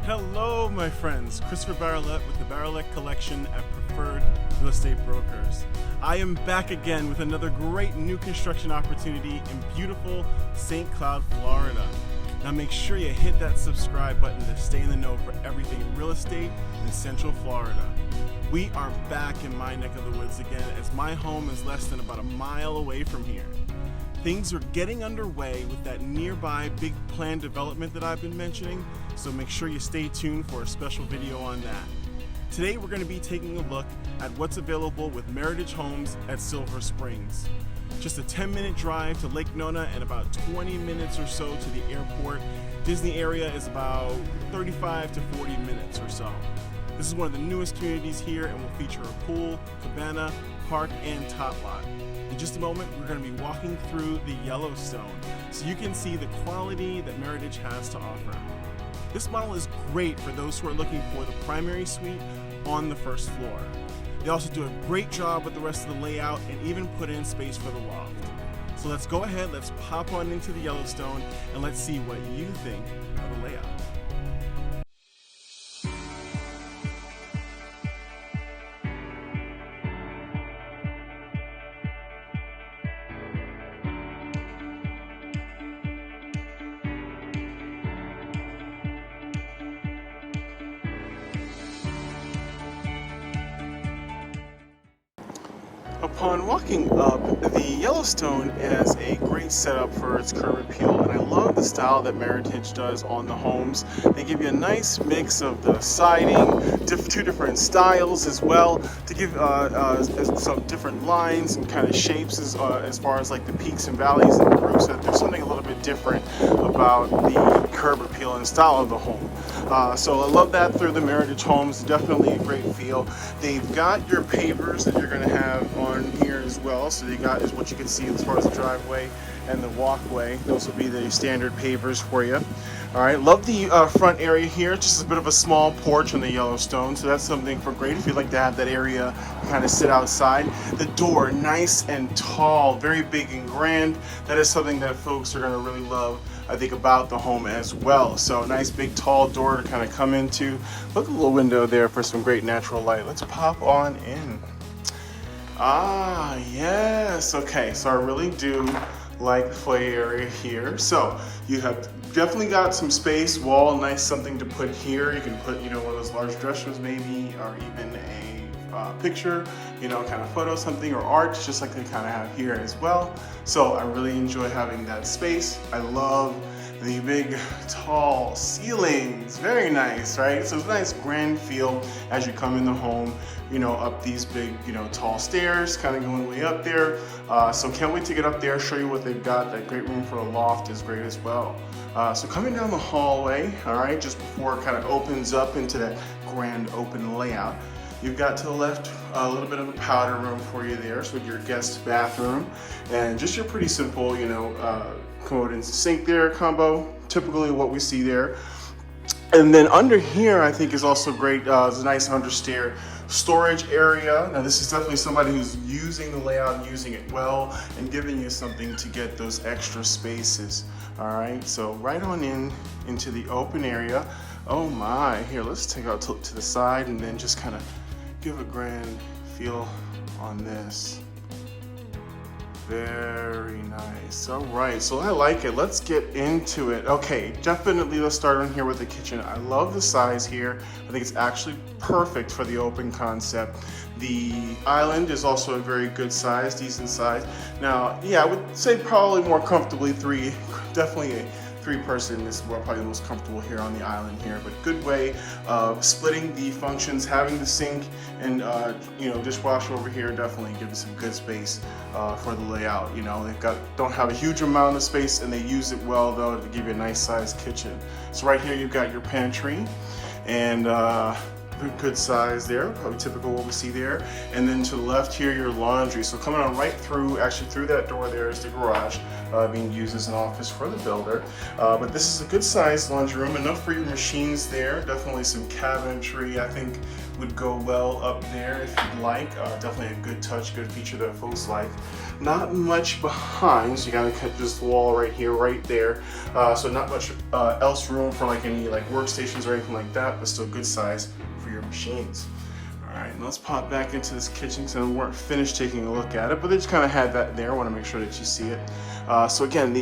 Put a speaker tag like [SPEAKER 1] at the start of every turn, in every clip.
[SPEAKER 1] Hello, my friends. Christopher Barrelette with the Barrelette Collection at Preferred Real Estate Brokers. I am back again with another great new construction opportunity in beautiful St. Cloud, Florida. Now make sure you hit that subscribe button to stay in the know for everything real estate in Central Florida. We are back in my neck of the woods again, as my home is less than about a mile away from here. Things are getting underway with that nearby big planned development that I've been mentioning, so make sure you stay tuned for a special video on that. Today we're going to be taking a look at what's available with Meritage Homes at Silver Springs. Just a 10-minute drive to Lake Nona and about 20 minutes or so to the airport. Disney area is about 35 to 40 minutes or so. This is one of the newest communities here and will feature a pool, cabana, park, and tot lot. In just a moment, we're going to be walking through the Yellowstone so you can see the quality that Meritage has to offer. This model is great for those who are looking for the primary suite on the first floor. They also do a great job with the rest of the layout and even put in space for the loft. So let's go ahead, let's pop on into the Yellowstone and let's see what you think of the layout. Upon walking up, the Yellowstone has a great setup for its curb appeal, and I love the style that Meritage does on the homes. They give you a nice mix of the siding, two different styles as well, to give some different lines and kind of shapes as far as like the peaks and valleys and the roofs. There's something a little bit different about the curb appeal and style of the home. So I love that through the Meritage Homes. Definitely a great feel. They've got your pavers that you're going to have on here as well. So they got is what you can see as far as the driveway and the walkway. Those will be the standard pavers for you. All right, love the front area here. Just a bit of a small porch on the Yellowstone, so that's something for great if you'd like to have that area kind of sit outside. The door, nice and tall, very big and grand. That is something that folks are going to really love, I think, about the home as well. So nice big tall door to kind of come into. Look, a little window there for some great natural light. Let's pop on in. Ah, yes. Okay, so I really do like the foyer area here. So you have definitely got some space, wall, nice something to put here. You can put, one of those large dressers maybe, or even a picture, kind of photo, something, or art, just like they kind of have here as well. So I really enjoy having that space. I love the big tall ceilings, very nice, right? So it's a nice grand feel as you come in the home, up these big, tall stairs, kind of going way up there. So can't wait to get up there, show you what they've got. That great room for a loft is great as well. So coming down the hallway, all right, just before it kind of opens up into that grand open layout, you've got to the left a little bit of a powder room for you there, so your guest bathroom, and just your pretty simple, commode and sink there combo, typically what we see there. And then under here, I think is also great. There's a nice understair storage area. Now this is definitely somebody who's using the layout and using it well and giving you something to get those extra spaces. All right, so right on into the open area. Oh my, here, let's take out to the side and then just kind of give a grand feel on this. Very nice. All right, so I like it. Let's get into it. Okay, definitely let's start on here with the kitchen. I love the size here. I think it's actually perfect for the open concept. The island is also a very good size, decent size. Now, yeah, I would say probably more comfortably definitely a three-person is probably the most comfortable here on the island here, but good way of splitting the functions, having the sink and dishwasher over here definitely gives some good space for the layout. They've don't have a huge amount of space and they use it well though to give you a nice sized kitchen. So right here you've got your pantry and good size there, probably typical what we see there. And then to the left here, your laundry. So coming on right through, actually through that door there is the garage. being used as an office for the builder. But this is a good sized laundry room, enough for your machines there. Definitely some cabinetry I think would go well up there if you'd like. Definitely a good touch, good feature that folks like. Not much behind, so you gotta cut this wall right here, right there. So not much else room for like any like workstations or anything like that, but still good size for your machines. All right, let's pop back into this kitchen because we weren't finished taking a look at it, but they just kind of had that there. I want to make sure that you see it. So again,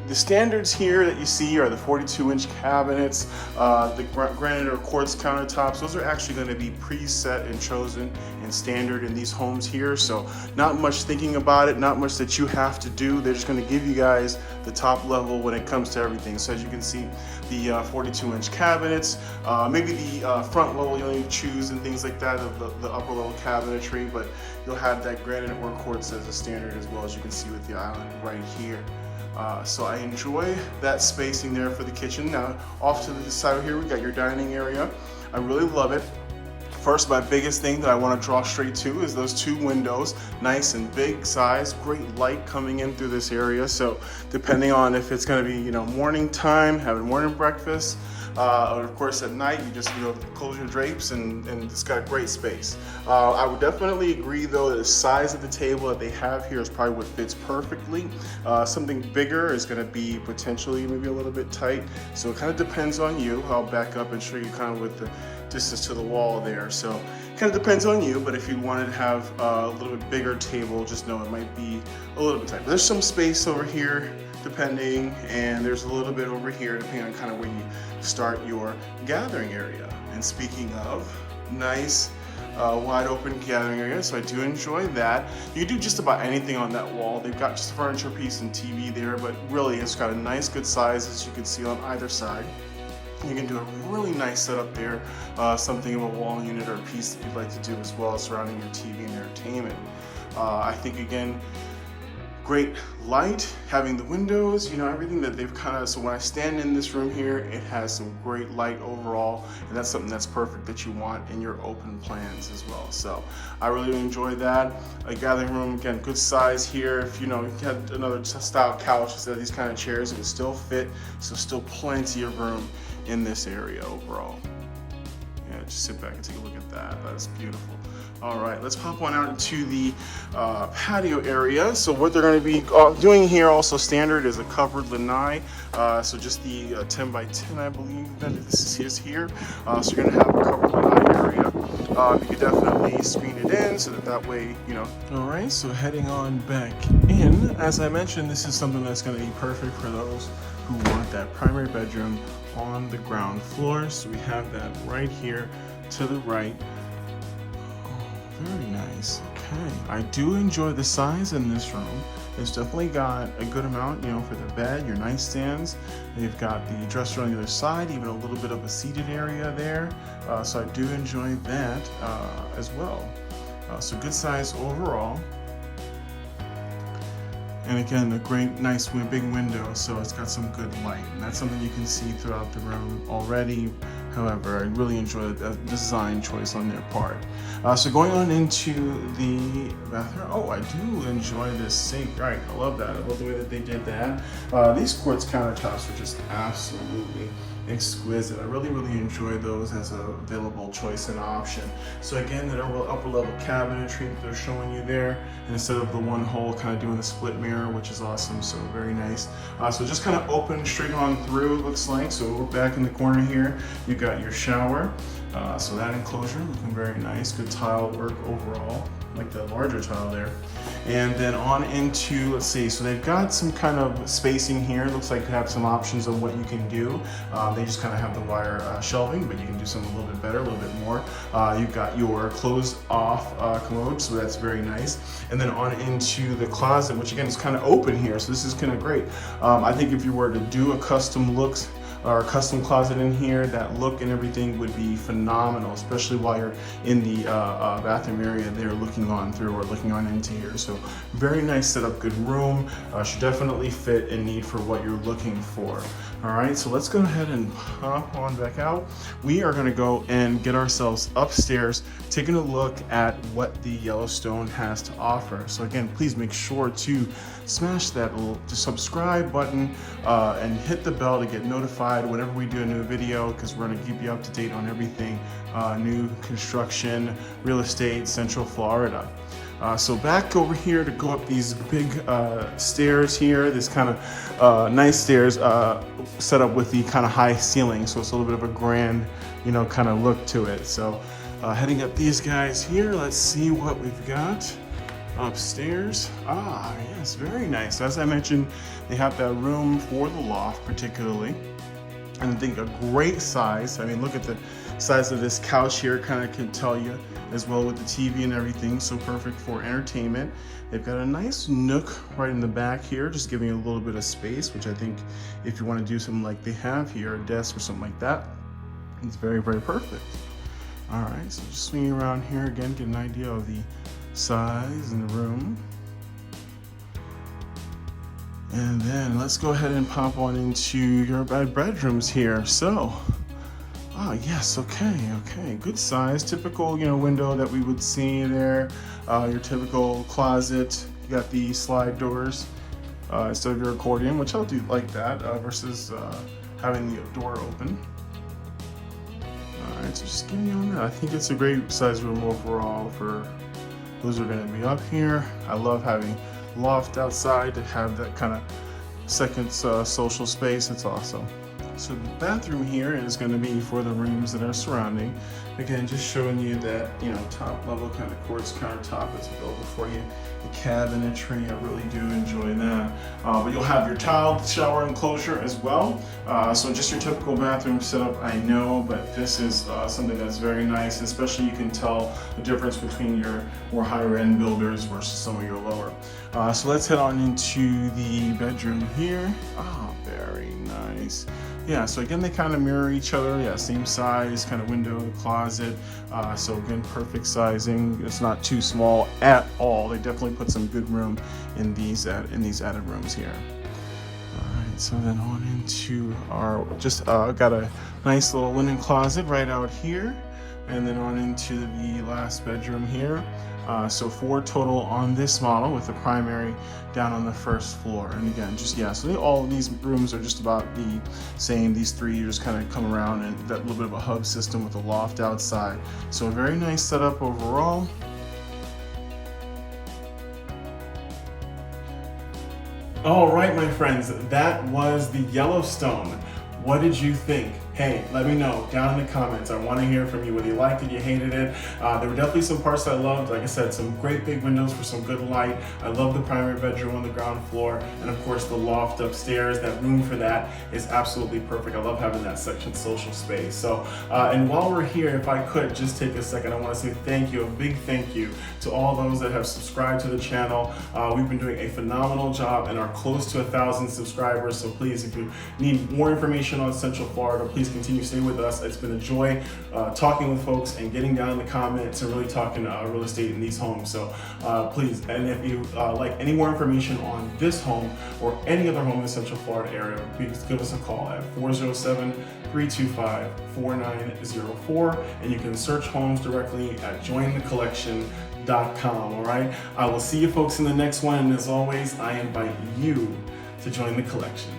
[SPEAKER 1] the standards here that you see are the 42-inch cabinets, the granite or quartz countertops. Those are actually going to be preset and chosen and standard in these homes here. So not much thinking about it, not much that you have to do. They're just going to give you guys the top level when it comes to everything. So as you can see, the 42-inch cabinets, maybe the front level you'll need to choose and things like that of the upper level cabinetry, but you'll have that granite or quartz as a standard as well, as you can see with the island right here. So I enjoy that spacing there for the kitchen. Now off to the side here, we got your dining area. I really love it. First, my biggest thing that I want to draw straight to is those two windows, nice and big size, great light coming in through this area. So depending on if it's going to be, morning time, having morning breakfast, or of course at night, you just, close your drapes and it's got great space. I would definitely agree though that the size of the table that they have here is probably what fits perfectly. Something bigger is going to be potentially maybe a little bit tight. So it kind of depends on you. I'll back up and show you kind of with the distance to the wall there. So it kind of depends on you, but if you wanted to have a little bit bigger table, just know it might be a little bit tight. But there's some space over here depending, and there's a little bit over here depending on kind of where you start your gathering area. And speaking of nice wide open gathering area, so I do enjoy that. You can do just about anything on that wall. They've got just a furniture piece and TV there, but really it's got a nice good size as you can see on either side. You can do a really nice setup there, something of a wall unit or a piece that you'd like to do as well surrounding your TV and entertainment. I think again, great light, having the windows, everything that they've so when I stand in this room here, it has some great light overall, and that's something that's perfect that you want in your open plans as well. So I really enjoy that. A gathering room, again, good size here. If you had another style couch instead of these kind of chairs, it would still fit, so still plenty of room in this area overall. Yeah, just sit back and take a look at that. That's beautiful. All right, let's pop on out into the patio area. So what they're going to be doing here, also standard, is a covered lanai. So just the 10 by 10, I believe that this is here. So you're going to have a covered lanai area. You can definitely screen it in so that way, All right, so heading on back in. As I mentioned, this is something that's going to be perfect for those who want that primary bedroom on the ground floor. So we have that right here to the right. Very nice. Okay, I do enjoy the size in this room. It's definitely got a good amount, for the bed, your nightstands. They've got the dresser on the other side, even a little bit of a seated area there. So I do enjoy that as well. So good size overall. And again, a great, nice, big window, so it's got some good light. And that's something you can see throughout the room already. However, I really enjoy the design choice on their part. So going on into the bathroom, I do enjoy this sink. All right, I love that. I love the way that they did that. These quartz countertops are just absolutely exquisite. I really enjoy those as a available choice and option. So again, that upper level cabinetry that they're showing you there, and instead of the one hole, kind of doing the split mirror, which is awesome. So very nice. So just kind of open straight on through, it looks like. So we're back in the corner here. You got your shower. So that enclosure looking very nice. Good tile work overall, like the larger tile there. And then on into, let's see, so they've got some kind of spacing here. It looks like they have some options on what you can do. They just kind of have the wire shelving, but you can do something a little bit better, a little bit more. You've got your closed off commode, so that's very nice. And then on into the closet, which again is kind of open here, so this is kind of great. I think if you were to do a custom looks, or a custom closet in here, that look and everything would be phenomenal, especially while you're in the bathroom area there looking on through or looking on into here. So very nice setup, good room. Should definitely fit and need for what you're looking for. All right, so let's go ahead and hop on back out. We are gonna go and get ourselves upstairs, taking a look at what the Yellowstone has to offer. So again, please make sure to smash that little subscribe button and hit the bell to get notified whenever we do a new video, because we're gonna keep you up to date on everything new construction, real estate, Central Florida. So back over here to go up these big stairs here, this kind of nice stairs set up with the kind of high ceiling, so it's a little bit of a grand, you know, kind of look to it. So heading up these guys here, let's see what we've got upstairs. Yes, very nice. As I mentioned, they have that room for the loft particularly, and I think a great size. I mean, look at the size of this couch here, kind of can tell you as well with the TV and everything, so perfect for entertainment. They've got a nice nook right in the back here, just giving you a little bit of space, which I think if you want to do something like they have here, a desk or something like that, it's very, very perfect. All right, so just swinging around here again, get an idea of the size in the room. And then let's go ahead and pop on into your bedrooms here. So, yes, okay, good size, typical, you know, window that we would see there. Your typical closet. You got the slide doors instead of your accordion, which I do like that versus having the door open. All right, so just give me on that. I think it's a great size room overall for those who are going to be up here. I love having loft outside to have that kind of second social space. It's awesome. So the bathroom here is going to be for the rooms that are surrounding. Again, just showing you that, you know, top level kind of quartz countertop is available for you. The cabinetry, I really do enjoy that. But you'll have your tiled shower enclosure as well. So just your typical bathroom setup, I know, but this is something that's very nice. Especially you can tell the difference between your more higher end builders versus some of your lower. So let's head on into the bedroom here. Very nice. Yeah, so again, they kind of mirror each other. Yeah, same size, kind of window, closet. So again, perfect sizing. It's not too small at all. They definitely put some good room in these added rooms here. All right, so then on into our, just got a nice little linen closet right out here. And then on into the last bedroom here. So 4 total on this model with the primary down on the first floor. And again, just, yeah, so all of these rooms are just about the same. These 3, you just kind of come around and that little bit of a hub system with a loft outside. So a very nice setup overall. All right, my friends, that was the Yellowstone. What did you think? Hey, let me know down in the comments. I want to hear from you, whether you liked it, you hated it. There were definitely some parts I loved. Like I said, some great big windows for some good light. I love the primary bedroom on the ground floor. And of course, the loft upstairs, that room for that is absolutely perfect. I love having that section social space. So, and while we're here, if I could just take a second, I want to say thank you, a big thank you to all those that have subscribed to the channel. We've been doing a phenomenal job and are close to 1,000 subscribers. So please, if you need more information on Central Florida, please continue to stay with us. It's been a joy talking with folks and getting down in the comments and really talking real estate in these homes. So please, and if you like any more information on this home or any other home in the Central Florida area, please give us a call at 407-325-4904, and you can search homes directly at jointhecollection.com. All right, I will see you folks in the next one, and as always, I invite you to join the collection.